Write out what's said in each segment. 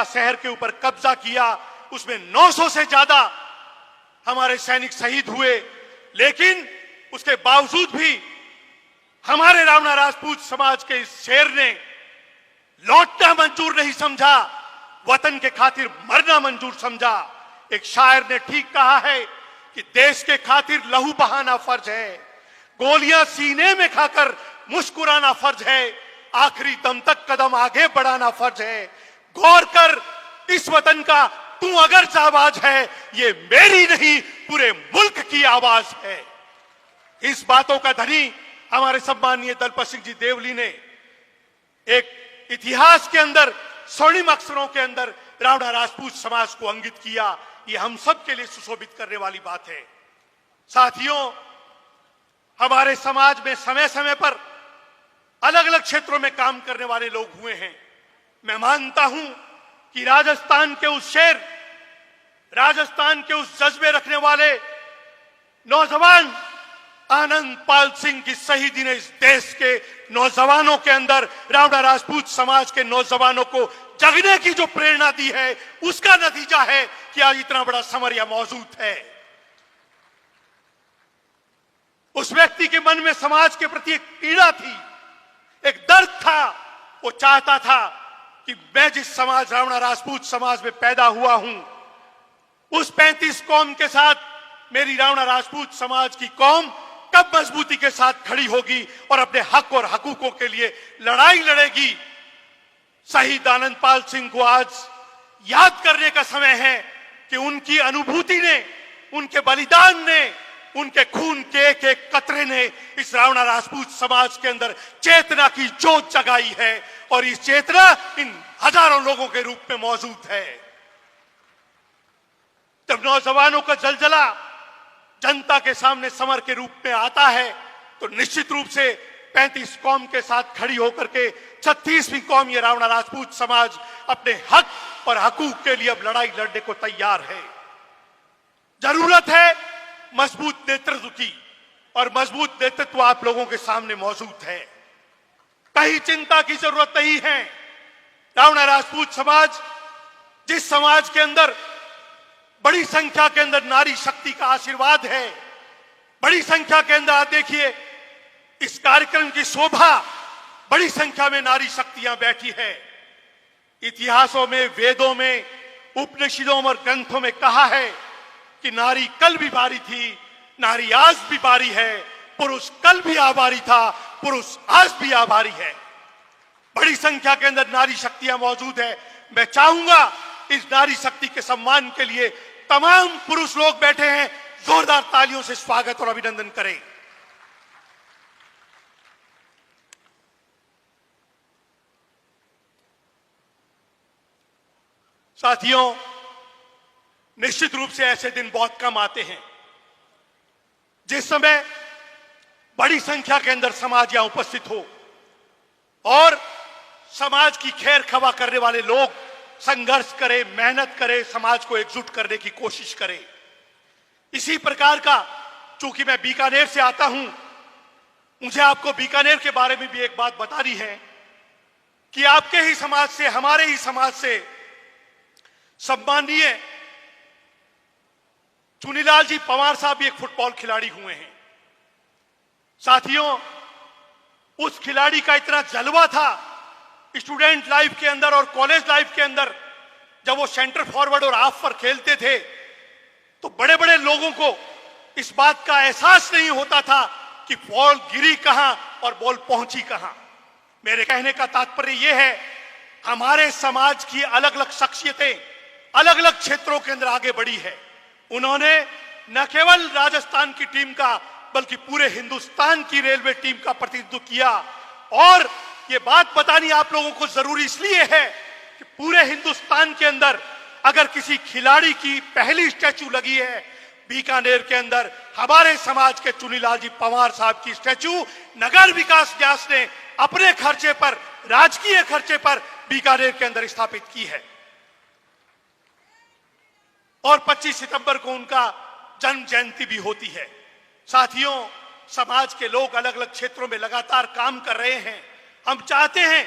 शहर के ऊपर कब्जा किया, उसमें 900 से ज्यादा हमारे सैनिक शहीद हुए, लेकिन उसके बावजूद भी हमारे रावणा राजपूत समाज के इस शेर ने लौटना मंजूर नहीं समझा, वतन के खातिर मरना मंजूर समझा। एक शायर ने ठीक कहा है कि देश के खातिर लहू बहाना फर्ज है, गोलियां सीने में खाकर मुस्कुराना फर्ज है, आखिरी दम तक कदम आगे बढ़ाना फर्ज है। गौर कर इस वतन का तू अगर जाबाज है, ये मेरी नहीं पूरे मुल्क की आवाज है। इस बातों का धनी हमारे सम्मानीय दलपत सिंह जी देवली ने एक इतिहास के अंदर स्वर्णिम अक्षरों के अंदर रावणा राजपूत समाज को अंकित किया। ये हम सब के लिए सुशोभित करने वाली बात है। साथियों, हमारे समाज में समय समय पर अलग अलग क्षेत्रों में काम करने वाले लोग हुए हैं। मैं मानता हूं कि राजस्थान के उस शेर, राजस्थान के उस जज्बे रखने वाले नौजवान आनंद पाल सिंह की शहीदी ने इस देश के नौजवानों के अंदर, रावणा राजपूत समाज के नौजवानों को जगने की जो प्रेरणा दी है, उसका नतीजा है कि आज इतना बड़ा समरिया मौजूद है। उस व्यक्ति के मन में समाज के प्रति एक पीड़ा थी, एक दर्द था। वो चाहता था कि मैं जिस समाज, रावणा राजपूत समाज में पैदा हुआ हूं, उस 35 कौम के साथ मेरी रावणा राजपूत समाज की कौम कब मजबूती के साथ खड़ी होगी और अपने हक और हकूकों के लिए लड़ाई लड़ेगी। शहीद आनंद पाल सिंह को आज याद करने का समय है कि उनकी अनुभूति ने, उनके बलिदान ने, उनके खून के एक एक कतरे ने इस रावणा राजपूत समाज के अंदर चेतना की जोत जगाई है और इस चेतना इन हजारों लोगों के रूप में मौजूद है। जब नौजवानों का जलजला जनता के सामने समर के रूप में आता है, तो निश्चित रूप से 35 कौम के साथ खड़ी होकर के 36वीं कौम, ये रावणा राजपूत समाज, अपने हक और हकूक के लिए अब लड़ाई लड़ने को तैयार है। जरूरत है मजबूत नेतृत्व की, और मजबूत नेतृत्व आप लोगों के सामने मौजूद है। कहीं चिंता की जरूरत नहीं है। रावणा राजपूत समाज, जिस समाज के अंदर बड़ी संख्या के अंदर नारी शक्ति का आशीर्वाद है, बड़ी संख्या के अंदर आप देखिए इस कार्यक्रम की शोभा, बड़ी संख्या में नारी शक्तियां बैठी है। इतिहासों में, वेदों में, उपनिषदों और ग्रंथों में कहा है कि नारी कल भी भारी थी, नारी आज भी भारी है, पुरुष कल भी आभारी था, पुरुष आज भी आभारी है। बड़ी संख्या के अंदर नारी शक्तियां मौजूद है। मैं चाहूंगा इस नारी शक्ति के सम्मान के लिए तमाम पुरुष लोग बैठे हैं, जोरदार तालियों से स्वागत और अभिनंदन करें। साथियों, निश्चित रूप से ऐसे दिन बहुत कम आते हैं जिस समय बड़ी संख्या के अंदर समाज यहां उपस्थित हो और समाज की खैर खबा करने वाले लोग संघर्ष करें, मेहनत करें, समाज को एकजुट करने की कोशिश करें। इसी प्रकार का, चूंकि मैं बीकानेर से आता हूं, मुझे आपको बीकानेर के बारे में भी एक बात बतानी है कि आपके ही समाज से, हमारे ही समाज से सम्मानीय चुनीलाल जी पंवार साहब भी एक फुटबॉल खिलाड़ी हुए हैं। साथियों, उस खिलाड़ी का इतना जलवा था स्टूडेंट लाइफ के अंदर और कॉलेज लाइफ के अंदर, जब वो सेंटर फॉरवर्ड और हाफ पर खेलते थे तो बड़े बड़े लोगों को इस बात का एहसास नहीं होता था कि बॉल गिरी कहां और बॉल पहुंची कहां। मेरे कहने का तात्पर्य यह है, हमारे समाज की अलग अलग शख्सियतें अलग अलग क्षेत्रों के अंदर आगे बढ़ी है। उन्होंने न केवल राजस्थान की टीम का बल्कि पूरे हिंदुस्तान की रेलवे टीम का प्रतिनिधित्व किया। और ये बात बतानी आप लोगों को जरूरी इसलिए है कि पूरे हिंदुस्तान के अंदर अगर किसी खिलाड़ी की पहली स्टैचू लगी है, बीकानेर के अंदर हमारे समाज के चुनीलाल जी पंवार साहब की स्टैचू नगर विकास न्यास ने अपने खर्चे पर, राजकीय खर्चे पर बीकानेर के अंदर स्थापित की है। और 25 सितंबर को उनका जन्म जयंती भी होती है। साथियों, समाज के लोग अलग अलग क्षेत्रों में लगातार काम कर रहे हैं। हम चाहते हैं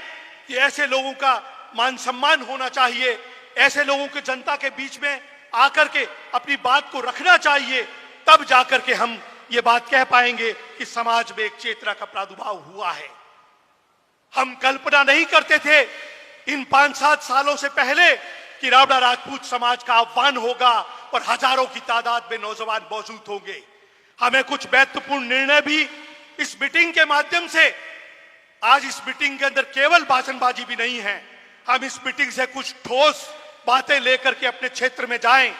कि ऐसे लोगों का मान सम्मान होना चाहिए, ऐसे लोगों के जनता के बीच में आकर के अपनी बात को रखना चाहिए, तब जाकर के हम ये बात कह पाएंगे कि समाज में एक चेतना का प्रादुर्भाव हुआ है। हम कल्पना नहीं करते थे इन 5-7 सालों से पहले कि रावड़ा राजपूत समाज का आह्वान होगा और हजारों की तादाद में नौजवान मौजूद होंगे। हमें कुछ महत्वपूर्ण निर्णय भी इस मीटिंग के माध्यम से, आज इस मीटिंग के अंदर केवल भाषणबाजी भी नहीं है, हम इस मीटिंग से कुछ ठोस बातें लेकर के अपने क्षेत्र में जाएं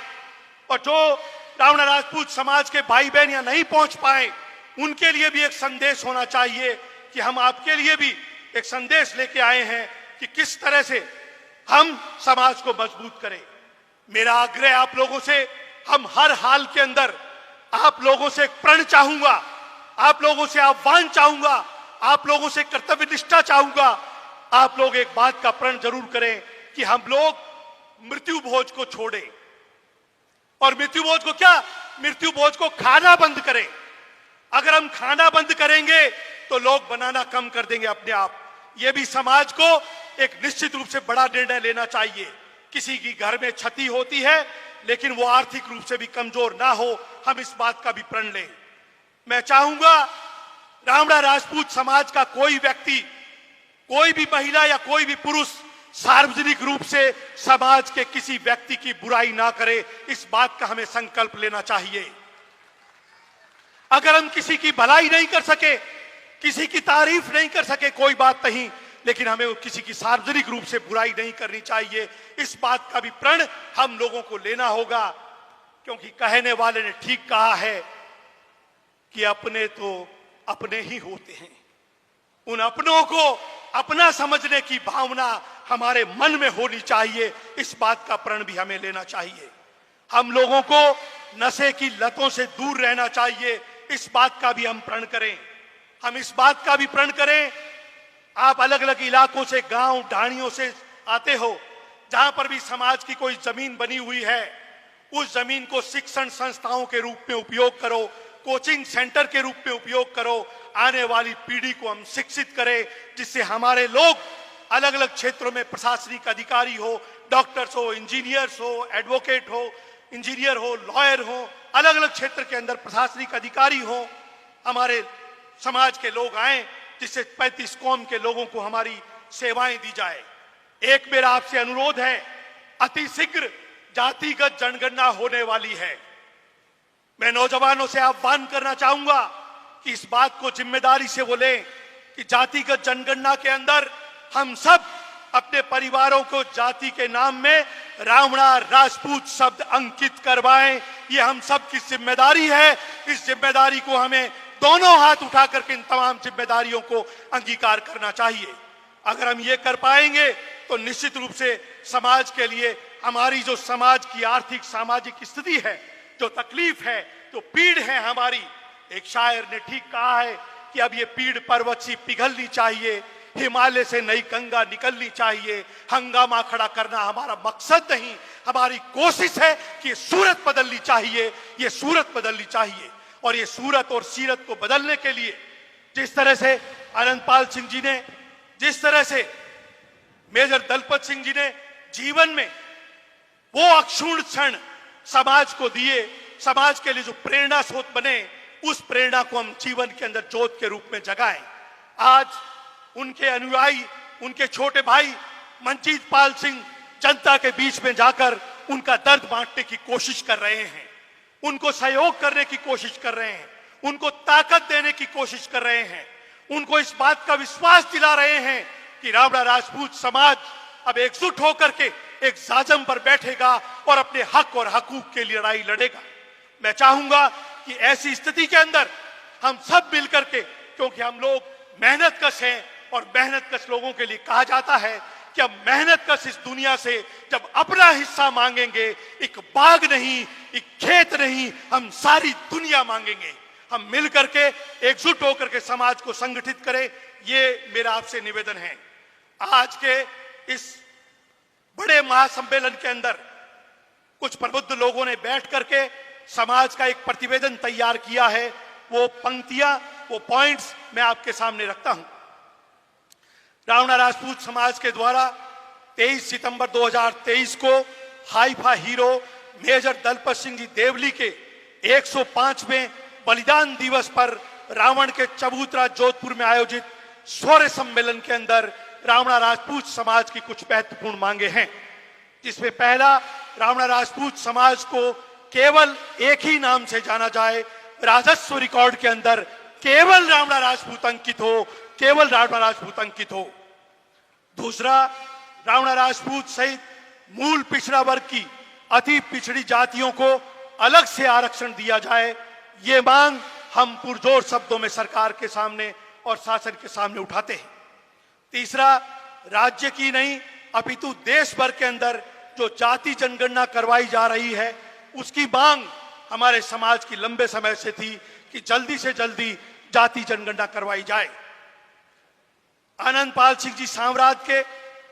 और जो रावड़ा राजपूत समाज के भाई बहन यहाँ नहीं पहुंच पाए उनके लिए भी एक संदेश होना चाहिए कि हम आपके लिए भी एक संदेश लेके आए हैं कि किस तरह से हम समाज को मजबूत करें। मेरा आग्रह आप लोगों से, हम हर हाल के अंदर आप लोगों से एक प्रण चाहूंगा, आप लोगों से आह्वान चाहूंगा, आप लोगों से कर्तव्य निष्ठा चाहूंगा। आप लोग एक बात का प्रण जरूर करें कि हम लोग मृत्यु भोज को छोड़ें। और मृत्यु भोज को क्या, मृत्यु भोज को खाना बंद करें। अगर हम खाना बंद करेंगे तो लोग बनाना कम कर देंगे अपने आप। यह भी समाज को एक निश्चित रूप से बड़ा निर्णय लेना चाहिए। किसी की घर में क्षति होती है लेकिन वो आर्थिक रूप से भी कमजोर ना हो, हम इस बात का भी प्रण लें। मैं चाहूंगा रावड़ा राजपूत समाज का कोई व्यक्ति, कोई भी महिला या कोई भी पुरुष सार्वजनिक रूप से समाज के किसी व्यक्ति की बुराई ना करे, इस बात का हमें संकल्प लेना चाहिए। अगर हम किसी की भलाई नहीं कर सके, किसी की तारीफ नहीं कर सके, कोई बात नहीं, लेकिन हमें किसी की सार्वजनिक रूप से बुराई नहीं करनी चाहिए। इस बात का भी प्रण हम लोगों को लेना होगा, क्योंकि कहने वाले ने ठीक कहा है कि अपने तो अपने ही होते हैं। उन अपनों को अपना समझने की भावना हमारे मन में होनी चाहिए। इस बात का प्रण भी हमें लेना चाहिए। हम लोगों को नशे की लतों से दूर रहना चाहिए, इस बात का भी हम प्रण करें। हम इस बात का भी प्रण करें, आप अलग अलग इलाकों से, गांव ढाणियों से आते हो, जहां पर भी समाज की कोई जमीन बनी हुई है, उस जमीन को शिक्षण संस्थाओं के रूप में उपयोग करो, कोचिंग सेंटर के रूप में उपयोग करो। आने वाली पीढ़ी को हम शिक्षित करें, जिससे हमारे लोग अलग अलग क्षेत्रों में प्रशासनिक अधिकारी हो, डॉक्टर्स हो, इंजीनियर्स हो, एडवोकेट हो, इंजीनियर हो, लॉयर हो, अलग अलग क्षेत्र के अंदर प्रशासनिक अधिकारी हो, हमारे समाज के लोग आए, जिससे 35 कौम के लोगों को हमारी सेवाएं दी जाए। एक मेरा आपसे अनुरोध है, अति शीघ्र जातिगत जनगणना होने वाली है। मैं नौजवानों से आह्वान करना चाहूंगा कि इस बात को जिम्मेदारी से वो लें कि जातिगत जनगणना के अंदर हम सब अपने परिवारों को जाति के नाम में रावड़ा राजपूत शब्द अंकित करवाएं। ये हम सब की जिम्मेदारी है। इस जिम्मेदारी को हमें दोनों हाथ उठा करके इन तमाम जिम्मेदारियों को अंगीकार करना चाहिए। अगर हम ये कर पाएंगे तो निश्चित रूप से समाज के लिए, हमारी जो समाज की आर्थिक सामाजिक स्थिति है, जो तकलीफ है, जो पीड़ है हमारी, एक शायर ने ठीक कहा है कि अब ये पीड़ पर्वत सी पिघलनी चाहिए, हिमालय से नई गंगा निकलनी चाहिए। हंगामा खड़ा करना हमारा मकसद नहीं, हमारी कोशिश है कि ये सूरत बदलनी चाहिए, ये सूरत बदलनी चाहिए। और ये सूरत और सीरत को बदलने के लिए जिस तरह से आनंदपाल सिंह जी ने, जिस तरह से मेजर दलपत सिंह जी ने जीवन में वो अक्षुण्ण क्षण समाज को दिए, समाज के लिए जो प्रेरणा स्रोत बने, उस प्रेरणा को हम जीवन के अंदर ज्योत के रूप में जगाएं। आज उनके अनुयायी, उनके छोटे भाई मनजीत पाल सिंह जनता के बीच में जाकर उनका दर्द बांटने की कोशिश कर रहे हैं, उनको सहयोग करने की कोशिश कर रहे हैं, उनको ताकत देने की कोशिश कर रहे हैं, उनको इस बात का विश्वास दिला रहे हैं कि रावड़ा राजपूत समाज अब एकजुट होकर के एक साजम पर बैठेगा और अपने हक और हकूक के लिए लड़ाई लड़ेगा। मैं चाहूंगा कि ऐसी स्थिति के अंदर हम सब मिलकर के, क्योंकि हम लोग मेहनतकश हैं और मेहनतकश लोगों के लिए कहा जाता है कि अब मेहनतकश इस दुनिया से जब अपना हिस्सा मांगेंगे, एक बाग नहीं, एक खेत नहीं, हम सारी दुनिया मांगेंगे। हम मिलकर के एकजुट होकर के समाज को संगठित करें, ये मेरा आपसे निवेदन है। आज के इस बड़े महासम्मेलन के अंदर कुछ प्रबुद्ध लोगों ने बैठ करके समाज का एक प्रतिवेदन तैयार किया है। वो पंक्तियां, वो पॉइंट्स मैं आपके सामने रखता हूं। रावड़ा राजपूत समाज के द्वारा 23 सितंबर 2023 को Haifa hero major Dalpat Singh ji Deoli के 105वें बलिदान दिवस पर रावण के चबूतरा जोधपुर में आयोजित शौर्य सम्मेलन के अंदर रावणा राजपूत समाज की कुछ महत्वपूर्ण मांगे हैं, जिसमें पहला, रावणा राजपूत समाज को केवल एक ही नाम से जाना जाए, राजस्व रिकॉर्ड के अंदर केवल रावणा राजपूत अंकित हो, केवल रावणा राजपूत अंकित हो। दूसरा, रावणा राजपूत सहित मूल पिछड़ा वर्ग की अति पिछड़ी जातियों को अलग से आरक्षण दिया जाए, ये मांग हम पुरजोर शब्दों में सरकार के सामने और शासन के सामने उठाते हैं। तीसरा, राज्य की नहीं अपितु देश भर के अंदर जो जाति जनगणना करवाई जा रही है, उसकी मांग हमारे समाज की लंबे समय से थी कि जल्दी से जल्दी जाति जनगणना करवाई जाए। आनंदपाल सिंह जी साम्राज्य के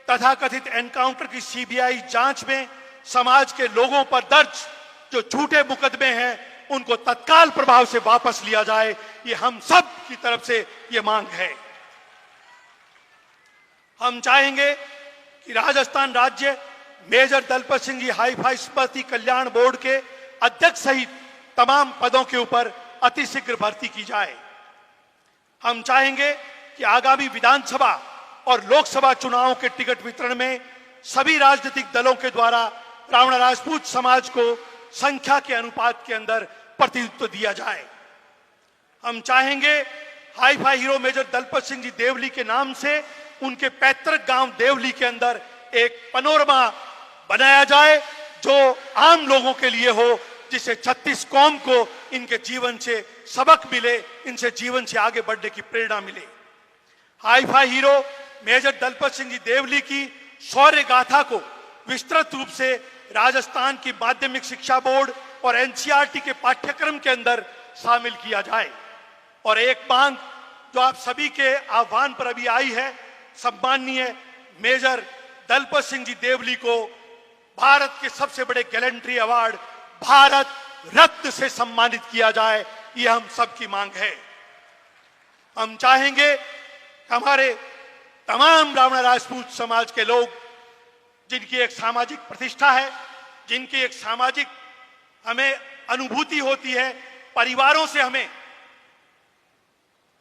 तथाकथित एनकाउंटर की सीबीआई जांच में समाज के लोगों पर दर्ज जो झूठे मुकदमे हैं, उनको तत्काल प्रभाव से वापस लिया जाए, ये हम सब की तरफ से ये मांग है। हम चाहेंगे कि राजस्थान राज्य मेजर दलपत सिंह जी हाईफाई स्मृति कल्याण बोर्ड के अध्यक्ष सहित तमाम पदों के ऊपर अतिशीघ्र भर्ती की जाए। हम चाहेंगे कि आगामी विधानसभा और लोकसभा चुनावों के टिकट वितरण में सभी राजनीतिक दलों के द्वारा रावणा राजपूत समाज को संख्या के अनुपात के अंदर प्रतिनिधित्व दिया जाए। हम चाहेंगे Haifa hero major Dalpat Singh ji Deoli के नाम से उनके पैतृक गांव देवली के अंदर एक पनोरमा बनाया जाए, जो आम लोगों के लिए हो, जिससे 36 कौम को इनके जीवन से सबक मिले, इनसे जीवन से आगे बढ़ने की प्रेरणा मिले। Haifa hero major Dalpat Singh ji Deoli की शौर्य गाथा को विस्तृत रूप से राजस्थान की माध्यमिक शिक्षा बोर्ड और एनसीईआरटी के पाठ्यक्रम के अंदर शामिल किया जाए। और एक मांग जो आप सभी के आह्वान पर अभी आई है, सम्माननीय मेजर दलपत सिंह जी देवली को भारत के सबसे बड़े गैलेंट्री अवार्ड भारत रत्न से सम्मानित किया जाए, ये हम सबकी मांग है। हम चाहेंगे हमारे तमाम रावणा राजपूत समाज के लोग, जिनकी एक सामाजिक प्रतिष्ठा है, जिनकी एक सामाजिक हमें अनुभूति होती है, परिवारों से हमें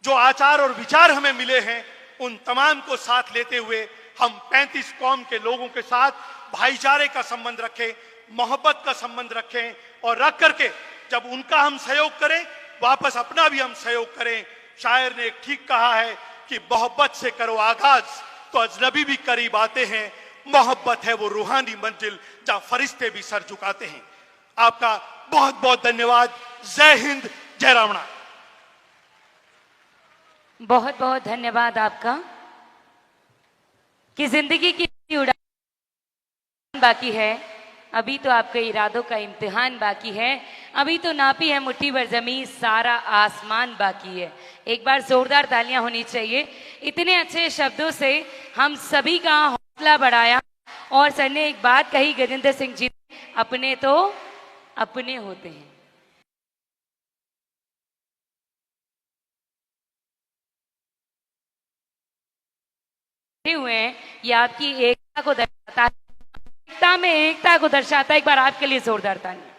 जो आचार और विचार हमें मिले हैं, उन तमाम को साथ लेते हुए हम 35 कौम के लोगों के साथ भाईचारे का संबंध रखें, मोहब्बत का संबंध रखें, और रख करके जब उनका हम सहयोग करें, वापस अपना भी हम सहयोग करें। शायर ने एक ठीक कहा है कि मोहब्बत से करो आगाज तो अजनबी भी करीब आते हैं, मोहब्बत है वो रूहानी मंजिल जहां फरिश्ते भी सर झुकाते हैं। आपका बहुत बहुत धन्यवाद। जय हिंद, जय रावणा। बहुत बहुत धन्यवाद आपका। कि जिंदगी की उड़ान बाकी है, अभी तो आपके इरादों का इम्तिहान बाकी है, अभी तो नापी है मुट्ठी भर जमीन, सारा आसमान बाकी है। एक बार जोरदार तालियां होनी चाहिए। इतने अच्छे शब्दों से हम सभी का हौसला बढ़ाया। और सर ने एक बात कही गजेंद्र सिंह जी, अपने तो अपने होते हैं। हुए हैं, ये आपकी एकता को दर्शाता है, एकता में एकता को दर्शाता है। एक बार आपके लिए जोरदार तालियां।